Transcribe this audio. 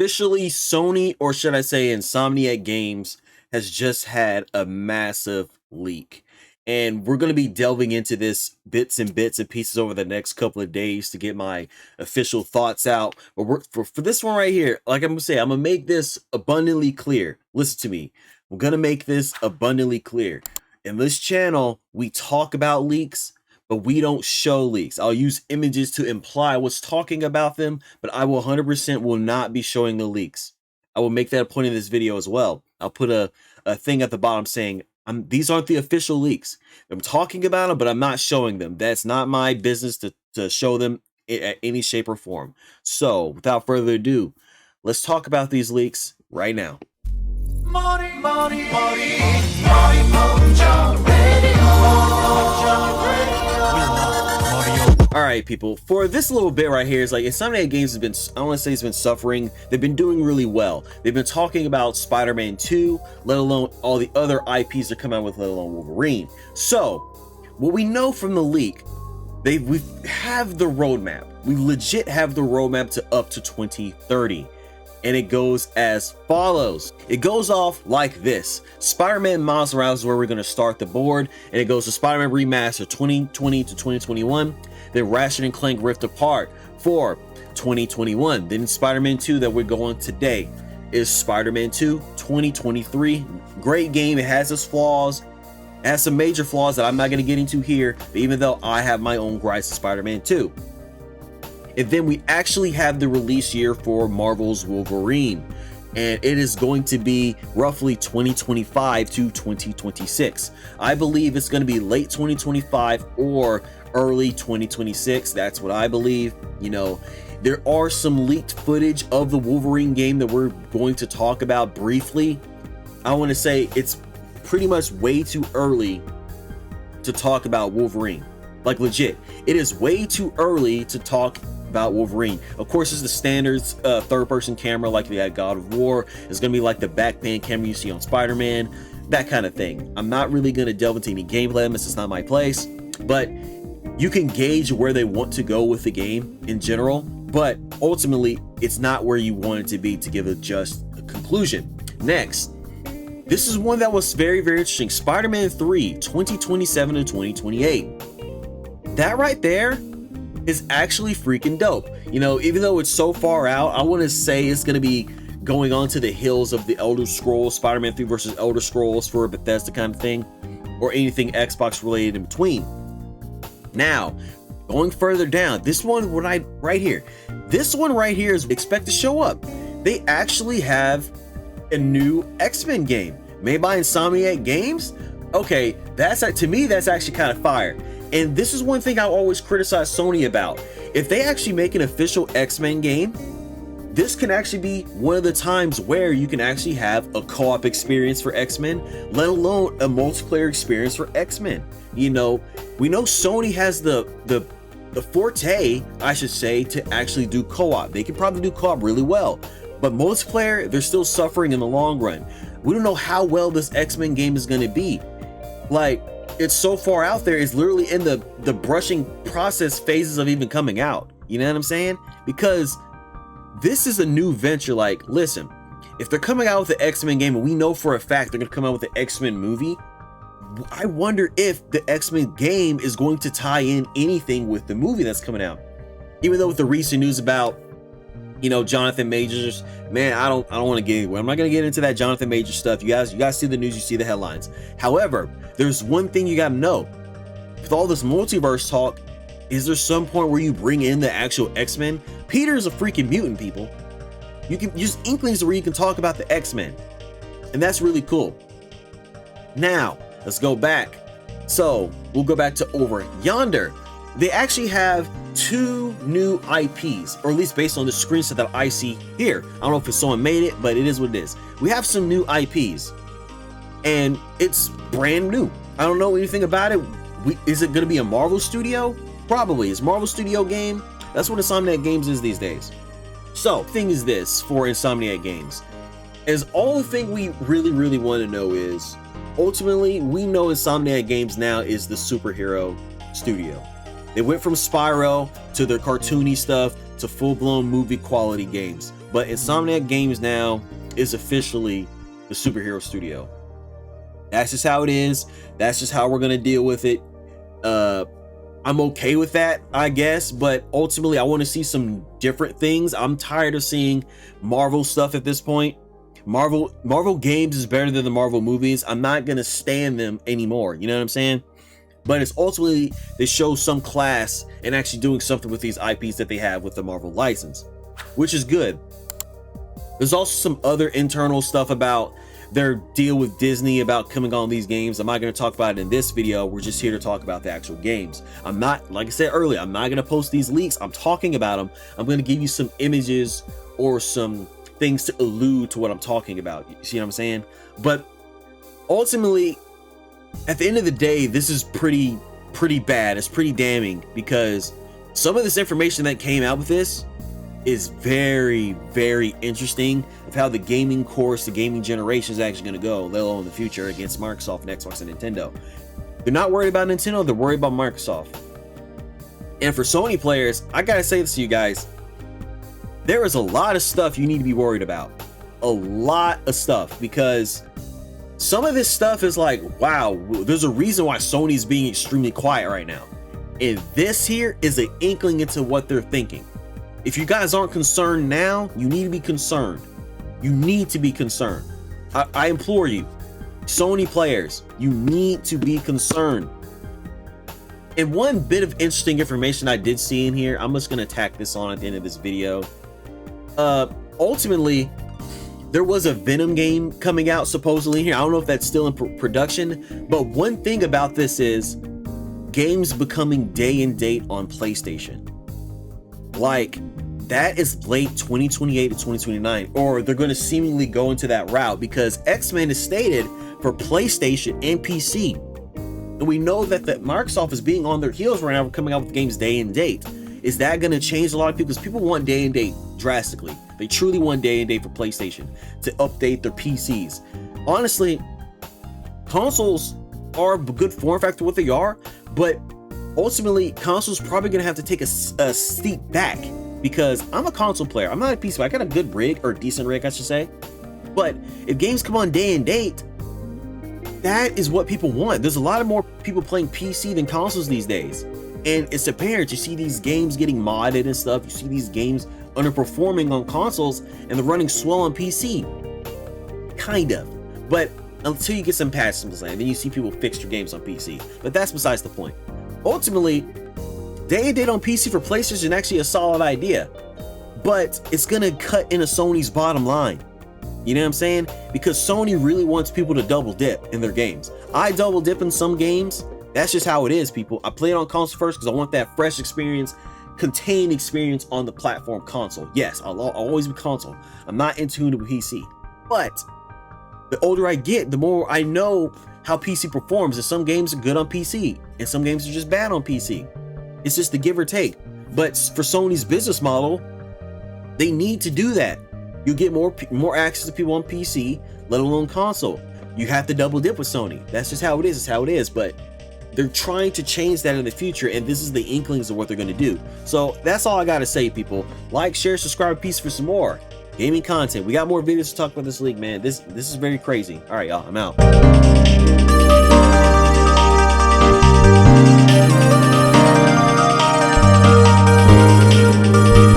Officially, Sony, or should I say Insomniac Games, has just had a massive leak. And we're going to be delving into this bits and pieces over the next couple of days to get my official thoughts out. But for this one right here, like I'm going to say, I'm going to make this abundantly clear. Listen to me. I'm going to make this abundantly clear. In this channel, we talk about leaks, but we don't show leaks. I'll use images to imply what's talking about them, but I will 100% will not be showing the leaks. I will make that a point in this video as well. I'll put a thing at the bottom saying, these aren't the official leaks. I'm talking about them, but I'm not showing them. That's not my business to show them in any shape or form. So without further ado, let's talk about these leaks right now. Alright people, for this little bit right here, is like Insomniac Games has been, I don't want to say it's been suffering, they've been doing really well. They've been talking about Spider-Man 2, let alone all the other IPs that come out with, let alone Wolverine. So, what we know from the leak, we have the roadmap. We legit have the roadmap to up to 2030. And it goes as follows. It goes off like this. Spider-Man Miles Morales is where we're going to start the board, and it goes to Spider-Man Remaster 2020 to 2021, then Ratchet and Clank Rift Apart for 2021. Then Spider-Man 2 that we're going today is Spider-Man 2 2023. Great game. It has its flaws. It has some major flaws that I'm not going to get into here, even though I have my own gripes with Spider-Man 2. And then we actually have the release year for Marvel's Wolverine, and it is going to be roughly 2025 to 2026. I believe it's going to be late 2025 or early 2026. That's what I believe. You know, there are some leaked footage of the Wolverine game that we're going to talk about briefly. I want to say it's pretty much way too early to talk about Wolverine. Like legit, it is way too early to talk about Wolverine. Of course, it's the standards third-person camera like the God of War. It's gonna be like the backpan camera you see on Spider-Man, that kind of thing. I'm not really gonna delve into any gameplay elements. It's not my place, but you can gauge where they want to go with the game in general, but ultimately it's not where you want it to be to give it just a conclusion. Next, this is one that was very, very interesting. Spider-Man 3 2027 to 2028. That right there is actually freaking dope. You know, even though it's so far out, I want to say it's going to be going on to the hills of the Elder Scrolls, Spider-Man 3 versus Elder Scrolls for a Bethesda kind of thing, or anything Xbox related in between. Now, going further down, this one right here is expect to show up. They actually have a new X-Men game made by Insomniac Games. Okay, to me that's actually kind of fire. And this is one thing I always criticize Sony about. If they actually make an official X-Men game, this can actually be one of the times where you can actually have a co-op experience for X-Men, let alone a multiplayer experience for X-Men. You know, we know Sony has the forte, I should say, to actually do co-op. They can probably do co-op really well, but multiplayer, they're still suffering in the long run. We don't know how well this X-Men game is going to be. Like, it's so far out there, it's literally in the brushing process phases of even coming out. You know what I'm saying? Because this is a new venture. Like, listen, if they're coming out with the X-Men game, and we know for a fact they're gonna come out with the X-Men movie, I wonder if the X-Men game is going to tie in anything with the movie that's coming out. Even though with the recent news about, you know, Jonathan Majors, man, I don't want to get anywhere. I'm not gonna get into that Jonathan Majors stuff. You guys see the news, you see the headlines. However, there's one thing you gotta know. With all this multiverse talk, is there some point where you bring in the actual X-Men? Peter's a freaking mutant, people. You can use inklings where you can talk about the X-Men, and that's really cool. Now, let's go back. So we'll go back to over yonder. They actually have two new IPs, or at least based on the screenshot that I see here. I don't know if someone made it, but it is what it is. We have some new IPs, and it's brand new. I don't know anything about it. Is it going to be a Marvel Studio? Probably. It's Marvel Studio game. That's what Insomniac Games is these days. So, the thing is this for Insomniac Games, is all the thing we really want to know is, ultimately, we know Insomniac Games now is the superhero studio. They went from Spyro to their cartoony stuff to full-blown movie quality games. but Insomniac Games now is officially the superhero studio. That's just how it is. That's just how we're gonna deal with it. I'm okay with that, I guess, but ultimately I want to see some different things. I'm tired of seeing Marvel stuff at this point. Marvel games is better than the Marvel movies. I'm not gonna stand them anymore, you know what I'm saying? But it's ultimately they show some class and actually doing something with these IPs that they have with the Marvel license, which is good. There's also some other internal stuff about their deal with Disney about coming on these games. I'm not going to talk about it in this video. We're just here to talk about the actual games. I'm not, like I said earlier, I'm not going to post these leaks. I'm talking about them. I'm going to give you some images or some things to allude to what I'm talking about. You see what I'm saying? But ultimately, at the end of the day, this is pretty bad. It's pretty damning because some of this information that came out with this is very interesting of how the gaming course, the gaming generation is actually going to go, let alone in the future against Microsoft and Xbox and Nintendo. They're not worried about Nintendo, they're worried about Microsoft. And for Sony players, I gotta say this to you guys, there is a lot of stuff you need to be worried about. A lot of stuff, because some of this stuff is like, wow, there's a reason why Sony's being extremely quiet right now. And this here is an inkling into what they're thinking. If you guys aren't concerned now, you need to be concerned. You need to be concerned. I implore you, Sony players, you need to be concerned. And one bit of interesting information I did see in here, I'm just going to tack this on at the end of this video. Ultimately, there was a Venom game coming out supposedly here. I don't know if that's still in production, but one thing about this is games becoming day and date on PlayStation. Like, that is late 2028 to 2029, or they're going to seemingly go into that route, because X-Men is stated for PlayStation and PC. And we know that Microsoft is being on their heels right now for coming out with games day and date. Is that going to change a lot of people? Because people want day and date drastically. They truly want day and date for PlayStation to update their PCs. Honestly, consoles are a good form factor what they are, but ultimately consoles probably going to have to take a step back, because I'm a console player. I'm not a PC player. I got a good rig, or decent rig I should say. But if games come on day and date, that is what people want. There's a lot of more people playing PC than consoles these days. And it's apparent. You see these games getting modded and stuff. You see these games underperforming on consoles and they're running swell on PC. Kind of. But until you get some patches, then you see people fix their games on PC. But that's besides the point. Ultimately, day and date on PC for PlayStation is actually a solid idea, but it's gonna cut into Sony's bottom line. You know what I'm saying? Because Sony really wants people to double dip in their games. I double dip in some games. That's just how it is, people. I play it on console first because I want that fresh experience, contained experience on the platform console. Yes, I'll always be console. I'm not in tune with PC. But the older I get, the more I know how PC performs. And some games are good on PC, and some games are just bad on PC. It's just the give or take. But for Sony's business model, they need to do that. You get more access to people on PC, let alone console. You have to double dip with Sony. That's just how it is. It's how it is. But they're trying to change that in the future, and this is the inklings of what they're going to do. So that's all I got to say, people. Like, share, subscribe, peace for some more gaming content. We got more videos to talk about this league, man. This is very crazy. All right, y'all. I'm out.